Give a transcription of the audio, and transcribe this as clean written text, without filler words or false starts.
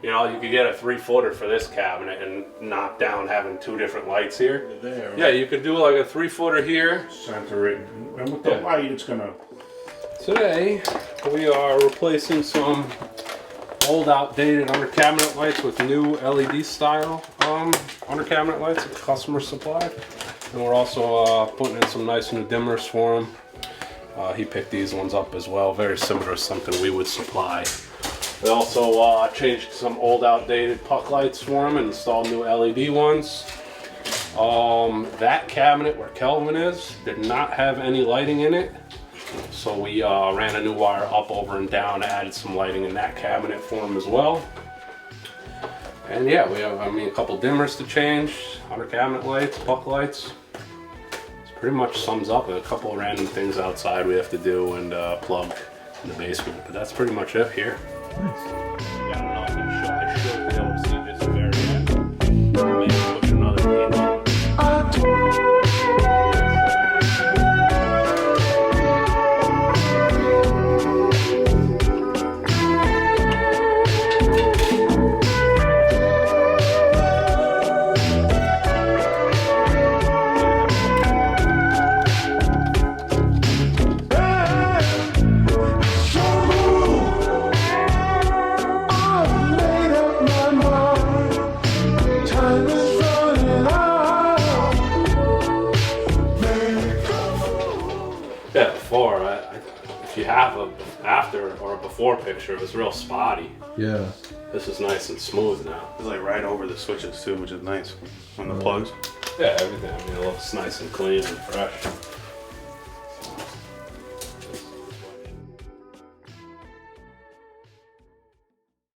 You know, you could get a 3-footer for this cabinet and knock down having 2 different lights here. There. Yeah, you could do like a 3-footer here. Center it. And with the light, it's gonna... Today, we are replacing some old outdated undercabinet lights with new LED style undercabinet lights that the customer supplied. And we're also putting in some nice new dimmers for him. He picked these ones up as well, very similar to something we would supply. We also changed some old outdated puck lights for him and installed new LED ones. That cabinet where Kelvin is did not have any lighting in it. So we ran a new wire up, over, and down, added some lighting in that cabinet for him as well. And yeah, we have, a couple dimmers to change, under cabinet lights, puck lights. It pretty much sums up a couple of random things outside we have to do and plug in the basement. But that's pretty much it here. Nice. Yeah, I don't know if I should be able to see this very end. Maybe push another hinge. Yeah, before, if you have a after or a before picture, it was real spotty. Yeah. This is nice and smooth now. It's like right over the switches too, which is nice on the plugs. Yeah, everything. It looks nice and clean and fresh.